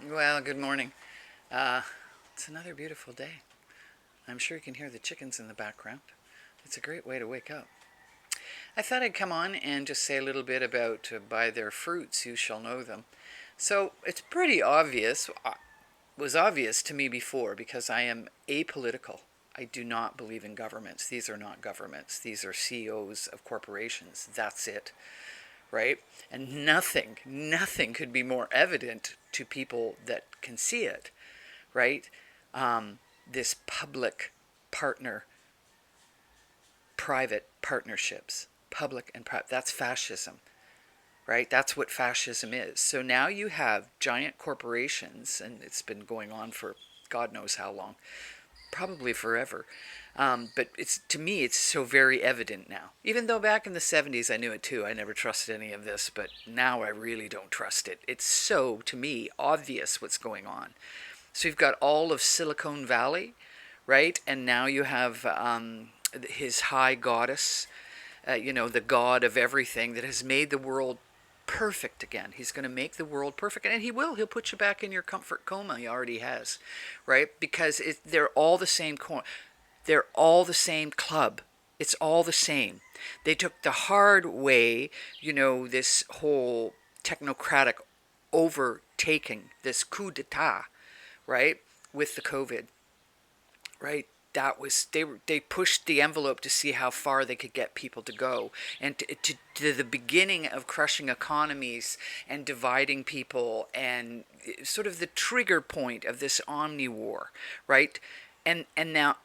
Well, good morning. Uh, it's another beautiful day. I'm sure you can hear the chickens in the background. It's a great way to wake up. I thought I'd come on and just say a little bit about by their fruits you shall know them. So it's pretty obvious, was obvious to me before because I am apolitical. I do not believe in governments. These are not governments. These are CEOs of corporations. That's it, right? And nothing could be more evident to people that can see it, right? This public partner, private partnerships, public and private, that's fascism, right? That's what fascism is. So now you have giant corporations, and it's been going on for God knows how long, probably forever. But it's to me, it's so very evident now. Even though back in the 70s I knew it too, I never trusted any of this, but now I really don't trust it. It's so, to me, obvious what's going on. So you've got all of Silicon Valley, right? And now you have his high goddess, the god of everything that has made the world perfect again. He's going to make the world perfect, and he will. He'll put you back in your comfort coma. He already has, right? Because they're all the same coin. They're all the same club. It's all the same. They took the hard way, this whole technocratic overtaking, this coup d'etat, right, with the COVID, right? That was they pushed the envelope to see how far they could get people to go, and to the beginning of crushing economies and dividing people, and sort of the trigger point of this omni war, right? And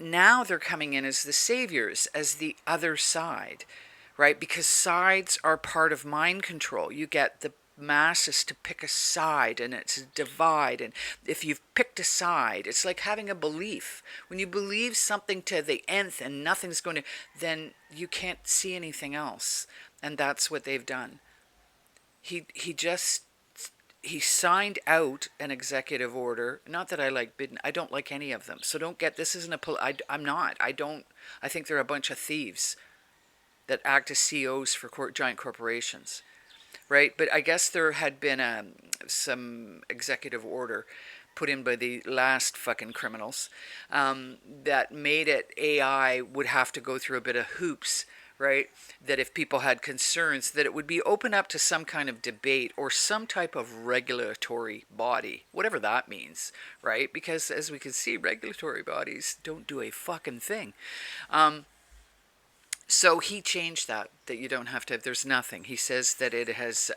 now they're coming in as the saviors, as the other side, right? Because sides are part of mind control. You get the masses to pick a side, and it's a divide. And if you've picked a side, it's like having a belief. When you believe something to the nth and nothing's going to, then you can't see anything else. And that's what they've done. He signed out an executive order. Not that I like Biden. I don't like any of them. So don't get, this isn't I'm not. I think they're a bunch of thieves that act as CEOs for giant corporations, right? But I guess there had been some executive order put in by the last fucking criminals, that made it AI would have to go through a bit of hoops, right? That if people had concerns, that it would be open up to some kind of debate or some type of regulatory body, whatever that means, right? Because as we can see, regulatory bodies don't do a fucking thing. So he changed that you don't have to, there's nothing. He says that it has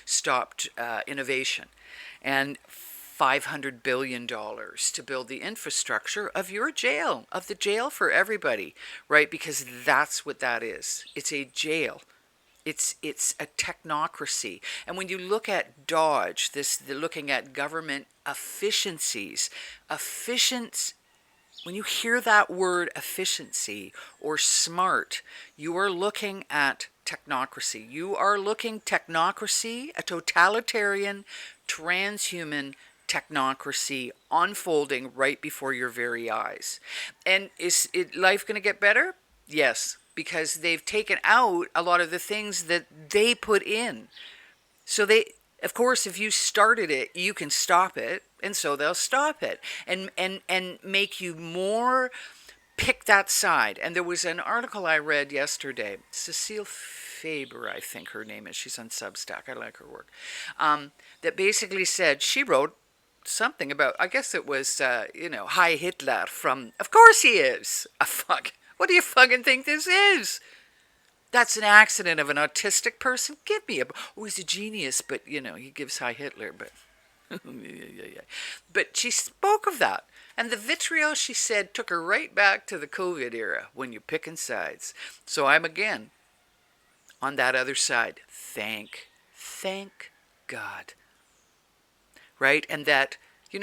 stopped innovation, and $500 billion to build the infrastructure of your jail, of the jail for everybody, right? Because that's what that is. It's a jail. It's a technocracy. And when you look at Dodge, looking at government efficiencies, when you hear that word efficiency or smart, you are looking at technocracy. You are looking technocracy, a totalitarian, transhuman technocracy unfolding right before your very eyes. And is life going to get better? Yes, because they've taken out a lot of the things that they put in. So of course, if you started it, you can stop it, and so they'll stop it and make you more pick that side. And there was an article I read yesterday, Cecile Faber, I think her name is. She's on Substack. I like her work. That basically said, she wrote something about, I guess it was, Heil Hitler from, of course he is. What do you fucking think this is? That's an accident of an autistic person. Give me he's a genius, but he gives Heil Hitler, but yeah. But she spoke of that. And the vitriol she said took her right back to the COVID era when you're picking sides. So I'm again on that other side. Thank God. Right? And that,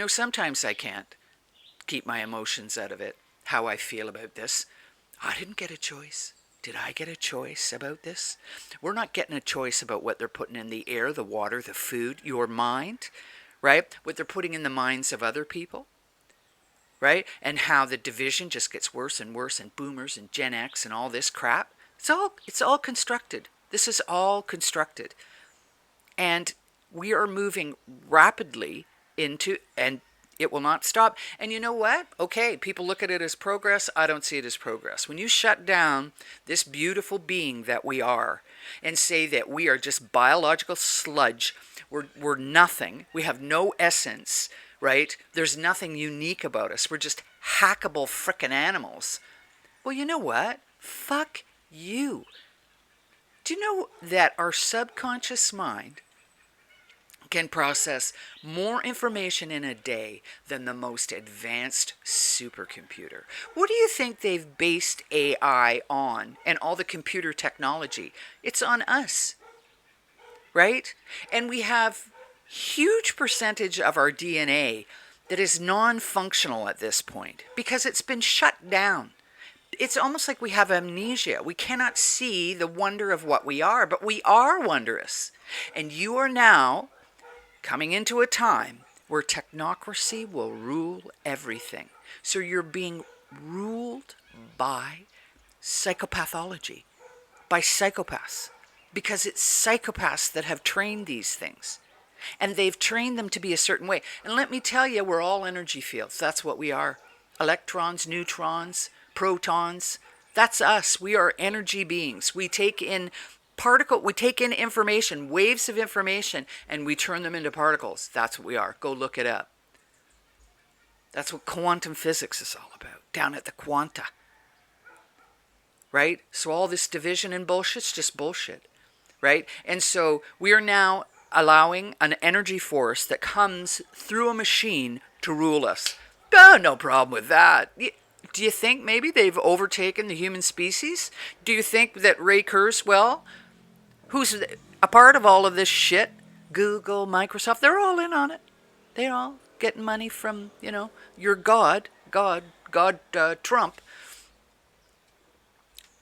sometimes I can't keep my emotions out of it, how I feel about this. I didn't get a choice. Did I get a choice about this? We're not getting a choice about what they're putting in the air, the water, the food, your mind, right? What they're putting in the minds of other people, right? And how the division just gets worse and worse, and boomers and Gen X and all this crap. It's all constructed. This is all constructed. And we are moving rapidly into, and it will not stop. And you know what? Okay, people look at it as progress. I don't see it as progress. When you shut down this beautiful being that we are and say that we are just biological sludge, we're nothing, we have no essence, right? There's nothing unique about us. We're just hackable frickin' animals. Well, you know what? Fuck you. Do you know that our subconscious mind can process more information in a day than the most advanced supercomputer? What do you think they've based AI on and all the computer technology? It's on us, right? And we have huge percentage of our DNA that is non-functional at this point because it's been shut down. It's almost like we have amnesia. We cannot see the wonder of what we are, but we are wondrous. And you are now coming into a time where technocracy will rule everything. So you're being ruled by psychopathology, by psychopaths, because it's psychopaths that have trained these things. And they've trained them to be a certain way. And let me tell you, we're all energy fields. That's what we are. Electrons, neutrons, protons. That's us. We are energy beings. We take in information, waves of information, and we turn them into particles. That's what we are. Go look it up. That's what quantum physics is all about, down at the quanta. Right? So all this division and bullshit's just bullshit. Right? And so we are now allowing an energy force that comes through a machine to rule us. No problem with that. Do you think maybe they've overtaken the human species? Do you think that Ray Kurzweil, who's a part of all of this shit, Google, Microsoft, they're all in on it. They're all getting money from, your God, Trump.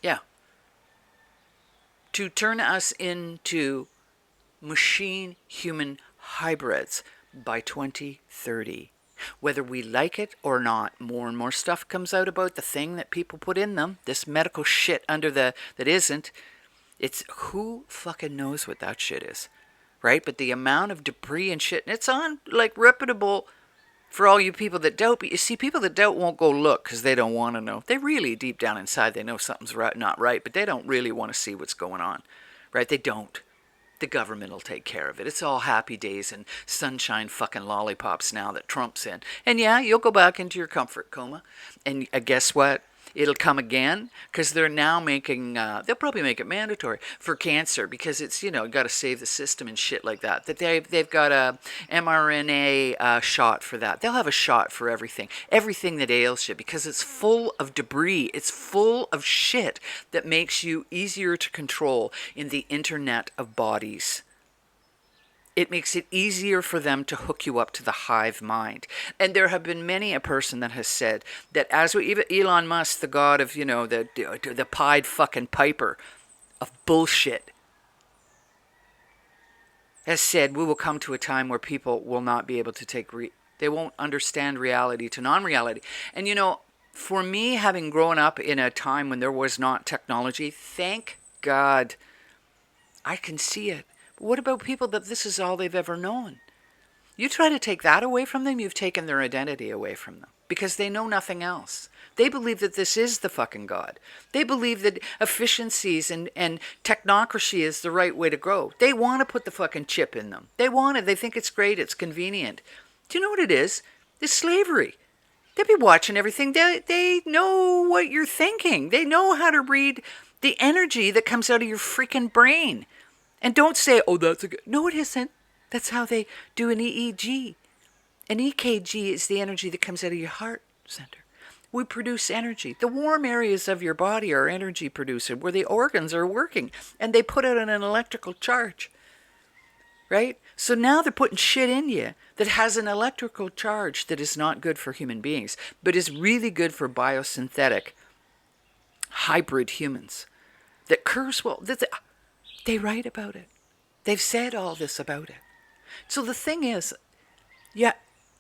Yeah. To turn us into machine-human hybrids by 2030. Whether we like it or not, more and more stuff comes out about the thing that people put in them, this medical shit that isn't. It's who fucking knows what that shit is, right? But the amount of debris and shit, and it's on like reputable for all you people that doubt. But you see, people that doubt won't go look because they don't want to know. They really, deep down inside, they know something's not right, but they don't really want to see what's going on, right? They don't. The government will take care of it. It's all happy days and sunshine fucking lollipops now that Trump's in. And yeah, you'll go back into your comfort coma. And guess what? It'll come again because they're now making, they'll probably make it mandatory for cancer because it's, got to save the system and shit like that. That they've got a mRNA shot for that. They'll have a shot for everything that ails you because it's full of debris. It's full of shit that makes you easier to control in the internet of bodies. It makes it easier for them to hook you up to the hive mind. And there have been many a person that has said that even Elon Musk, the god of, the Pied fucking Piper of bullshit, has said we will come to a time where people will not be able to they won't understand reality to non-reality. And for me, having grown up in a time when there was not technology, thank God, I can see it. But what about people that this is all they've ever known? You try to take that away from them, you've taken their identity away from them. Because they know nothing else. They believe that this is the fucking God. They believe that efficiencies and technocracy is the right way to grow. They want to put the fucking chip in them. They want it. They think it's great. It's convenient. Do you know what it is? It's slavery. They'll be watching everything. They know what you're thinking. They know how to read the energy that comes out of your freaking brain. And don't say, oh, that's a good... No, it isn't. That's how they do an EEG. An EKG is the energy that comes out of your heart center. We produce energy. The warm areas of your body are energy producer, where the organs are working. And they put out an electrical charge. Right? So now they're putting shit in you that has an electrical charge that is not good for human beings, but is really good for biosynthetic hybrid humans. That Kurzweil... They write about it. They've said all this about it. So the thing is, you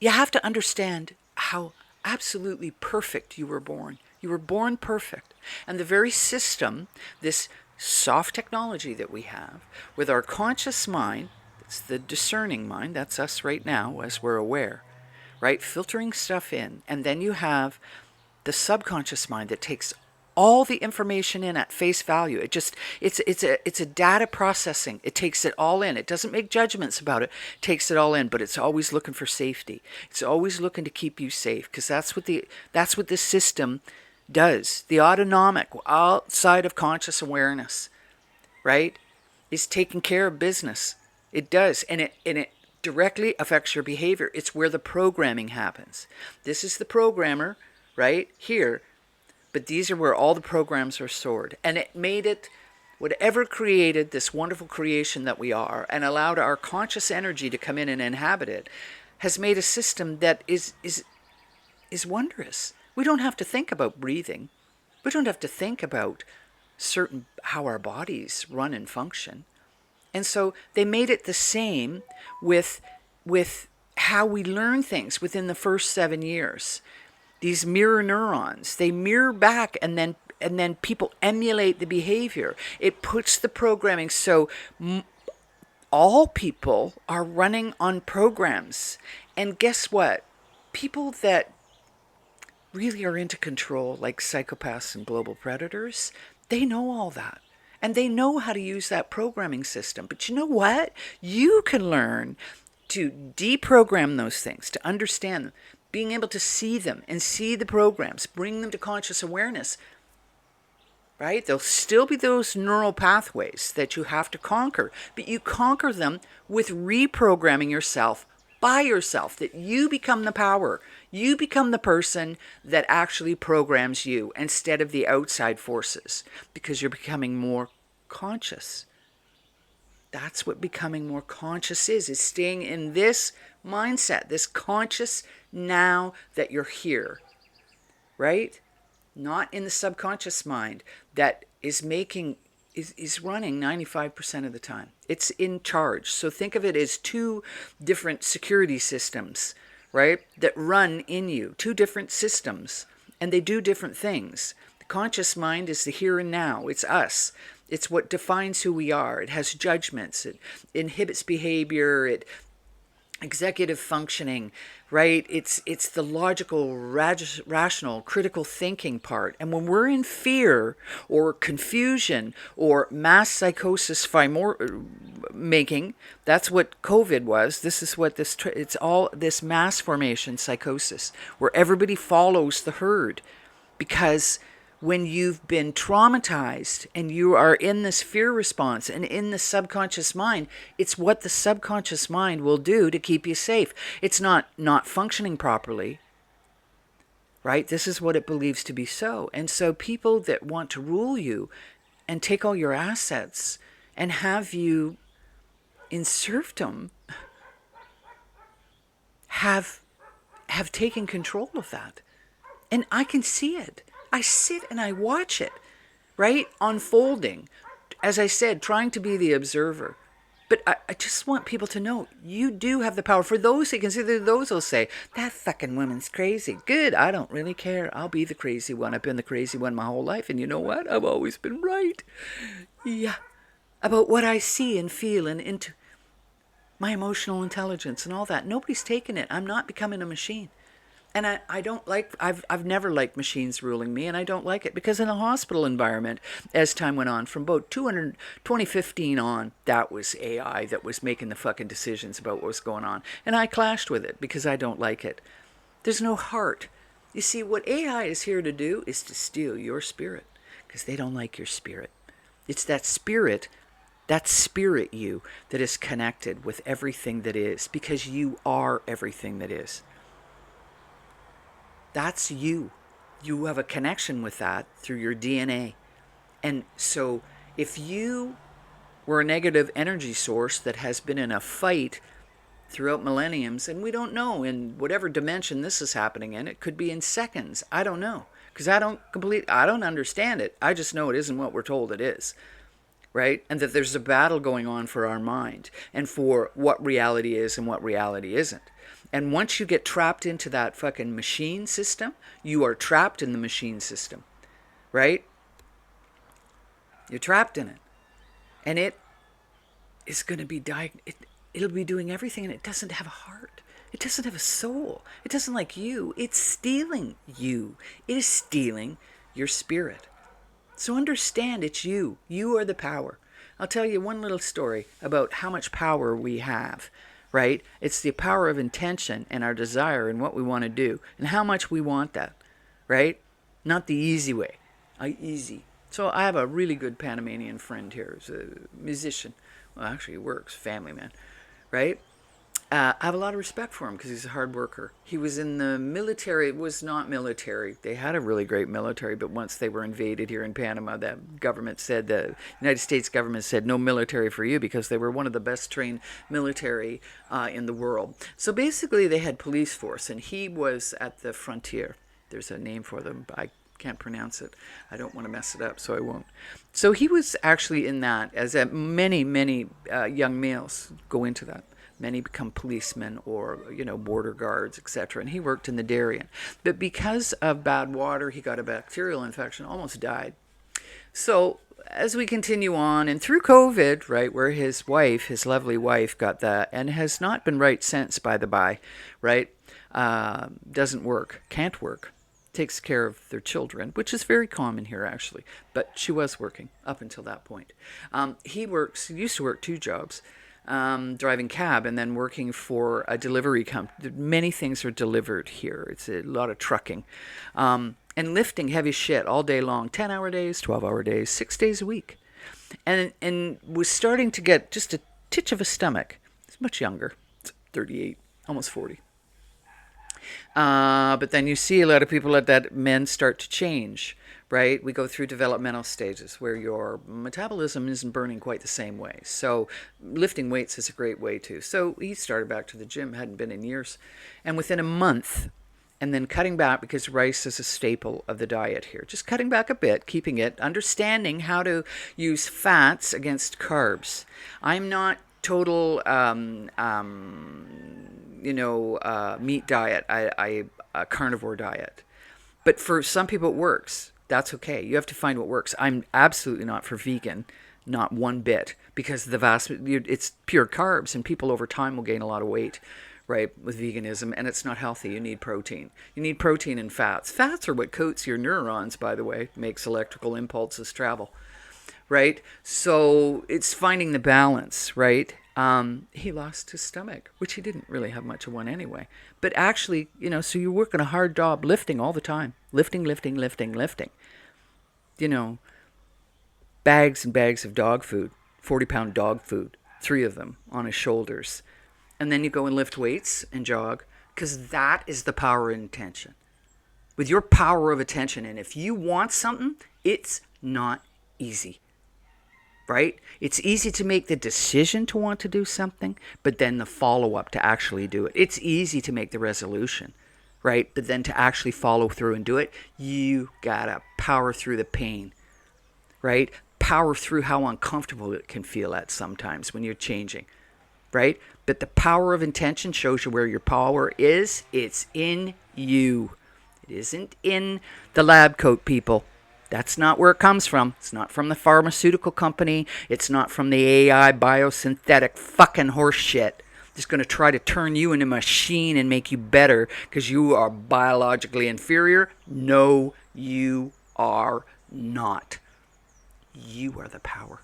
have to understand how absolutely perfect you were born. You were born perfect. And the very system, this soft technology that we have, with our conscious mind, It's the discerning mind. That's us right now as we're aware, right? Filtering stuff in. And then you have the subconscious mind that takes all the information in at face value. It's a data processing. It takes it all in. It doesn't make judgments about it. It takes it all in, but it's always looking for safety. It's always looking to keep you safe, because that's what this system does. The autonomic, outside of conscious awareness, right, is taking care of business. It does, and it directly affects your behavior. It's where the programming happens. This is the programmer right here, but these are where all the programs are stored. And it made it, whatever created this wonderful creation that we are and allowed our conscious energy to come in and inhabit it, has made a system that is wondrous. We don't have to think about breathing. We don't have to think about how our bodies run and function. And so they made it the same with how we learn things within the first 7 years. These mirror neurons, they mirror back, and then people emulate the behavior. It puts the programming, so all people are running on programs. And guess what? People that really are into control, like psychopaths and global predators, they know all that. And they know how to use that programming system. But you know what? You can learn to deprogram those things, to understand them, being able to see them and see the programs, bring them to conscious awareness, right? There'll still be those neural pathways that you have to conquer, but you conquer them with reprogramming yourself by yourself, that you become the power. You become the person that actually programs you instead of the outside forces, because you're becoming more conscious. That's what becoming more conscious is staying in this mindset, this conscious now that you're here, right? Not in the subconscious mind that is running 95% of the time. It's in charge. So think of it as two different security systems, right, that run in you, two different systems, and they do different things. The conscious mind is the here and now. It's us. It's what defines who we are. It has judgments. It inhibits behavior. It executive functioning, right? It's the logical, rational, critical thinking part. And when we're in fear or confusion or mass psychosis making, that's what COVID was. This is what it's all this mass formation psychosis, where everybody follows the herd, because when you've been traumatized and you are in this fear response and in the subconscious mind, it's what the subconscious mind will do to keep you safe. It's not functioning properly, right? This is what it believes to be so. And so people that want to rule you and take all your assets and have you in serfdom have taken control of that. And I can see it. I sit and I watch it, right? Unfolding. As I said, trying to be the observer. But I just want people to know, you do have the power. For those who consider, those will say, that fucking woman's crazy. Good, I don't really care. I'll be the crazy one. I've been the crazy one my whole life. And you know what? I've always been right. Yeah. About what I see and feel and into my emotional intelligence and all that. Nobody's taken it. I'm not becoming a machine. And I don't like, I've never liked machines ruling me, and I don't like it, because in a hospital environment, as time went on, from about 2015 on, that was AI that was making the fucking decisions about what was going on. And I clashed with it because I don't like it. There's no heart. You see, what AI is here to do is to steal your spirit, because they don't like your spirit. It's that spirit you that is connected with everything that is, because you are everything that is. That's you. You have a connection with that through your DNA. And so if you were a negative energy source that has been in a fight throughout millenniums, and we don't know in whatever dimension this is happening in, it could be in seconds. I don't know, because I don't understand it. I just know it isn't what we're told it is, right? And that there's a battle going on for our mind and for what reality is and what reality isn't. And once you get trapped into that fucking machine system, you are trapped in the machine system, right? You're trapped in it. And it is going to be it'll be doing everything, and it doesn't have a heart. It doesn't have a soul. It doesn't like you. It's stealing you. It is stealing your spirit. So understand it's you. You are the power. I'll tell you one little story about how much power we have, right? It's the power of intention and our desire and what we want to do and how much we want that, right? Not the easy way. Easy. So I have a really good Panamanian friend here. He's a musician. Well, actually, he works, family man, right? I have a lot of respect for him because he's a hard worker. He was in the military. It was not military. They had a really great military, but once they were invaded here in Panama, the United States government said no military for you because they were one of the best trained military in the world. So basically, they had police force, and he was at the frontier. There's a name for them. I can't pronounce it. I don't want to mess it up, so I won't. So he was actually in that, as many young males go into that. Many become policemen or, border guards, etc. And he worked in the Darien. But because of bad water, he got a bacterial infection, almost died. So as we continue on, and through COVID, right, where his wife, his lovely wife, got that, and has not been right since, by the by, right, doesn't work, can't work, takes care of their children, which is very common here, actually. But she was working up until that point. He used to work 2 jobs. Driving cab and then working for a delivery company. Many things are delivered here. It's a lot of trucking. And lifting heavy shit all day long, 10-hour days, 12-hour days, 6 days a week. And was starting to get just a titch of a stomach. He's much younger, 38, almost 40. But then you see a lot of people at that, men start to change, right? We go through developmental stages where your metabolism isn't burning quite the same way. So lifting weights is a great way too. So he started back to the gym, hadn't been in years. And within a month, and then cutting back, because rice is a staple of the diet here, just cutting back a bit, keeping it, understanding how to use fats against carbs. I'm not total meat diet. I a carnivore diet. But for some people it works. That's okay. You have to find what works. I'm absolutely not for vegan, not one bit, because it's pure carbs, and people over time will gain a lot of weight, right, with veganism, and it's not healthy. You need protein. You need protein and fats. Fats are what coats your neurons, by the way, makes electrical impulses travel, right? So it's finding the balance, right? He lost his stomach, which he didn't really have much of one anyway. But actually, so you're working a hard job lifting all the time. Lifting. Bags and bags of dog food, 40-pound dog food, 3 of them on his shoulders. And then you go and lift weights and jog, because that is the power of intention. With your power of attention, and if you want something, it's not easy. Right? It's easy to make the decision to want to do something, but then the follow-up to actually do it. It's easy to make the resolution, right? But then to actually follow through and do it, you gotta power through the pain, right? Power through how uncomfortable it can feel at sometimes when you're changing, right? But the power of intention shows you where your power is. It's in you. It isn't in the lab coat people. That's not where it comes from. It's not from the pharmaceutical company. It's not from the AI biosynthetic fucking horse shit. Just going to try to turn you into a machine and make you better because you are biologically inferior. No, you are not. You are the power.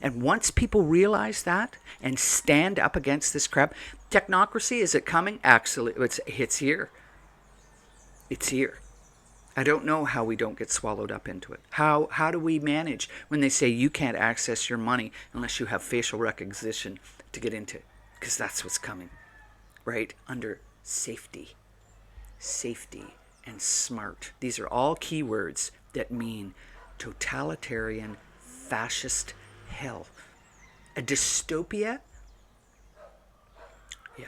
And once people realize that and stand up against this crap, technocracy, is it coming? Actually, it's here. It's here. I don't know how we don't get swallowed up into it. How do we manage when they say you can't access your money unless you have facial recognition to get into it? Because that's what's coming, right? Under safety and smart. These are all keywords that mean totalitarian, fascist hell. A dystopia? Yeah.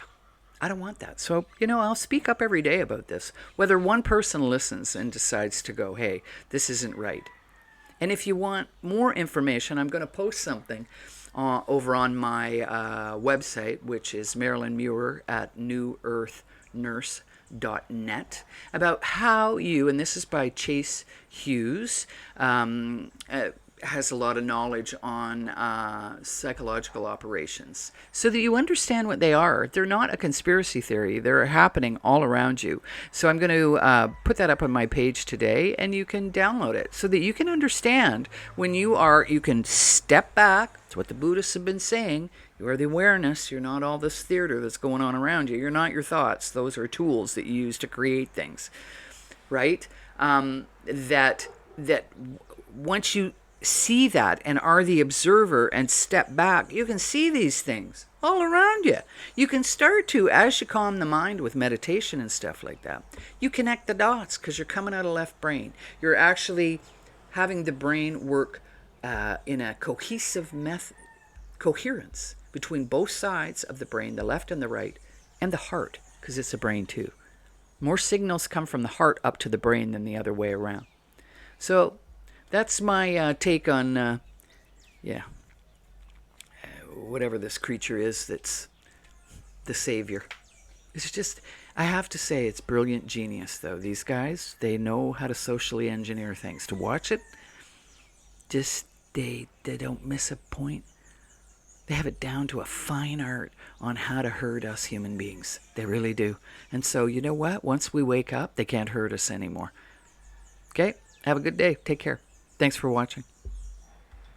I don't want that. So, I'll speak up every day about this. Whether one person listens and decides to go, hey, this isn't right. And if you want more information, I'm going to post something over on my website, which is Marilyn Muir at newearthnurse.net, about how you, and this is by Chase Hughes, has a lot of knowledge on psychological operations so that you understand what they are. They're not a conspiracy theory, they're happening all around you. So I'm going to put that up on my page today, and you can download it so that you can understand when you can step back. It's what the Buddhists have been saying. You are the awareness. You're not all this theater that's going on around you. You're not your thoughts. Those are tools that you use to create things, right? That once you see that and are the observer and step back, you can see these things all around you. You can start to, as you calm the mind with meditation and stuff like that, you connect the dots because you're coming out of left brain. You're actually having the brain work in a cohesive coherence between both sides of the brain, the left and the right, and the heart, because it's a brain too. More signals come from the heart up to the brain than the other way around. So that's my take on, whatever this creature is that's the savior. It's just, I have to say, it's brilliant genius, though. These guys, they know how to socially engineer things. To watch it, just, they don't miss a point. They have it down to a fine art on how to hurt us human beings. They really do. And so, you know what? Once we wake up, they can't hurt us anymore. Okay? Have a good day. Take care. Thanks for watching.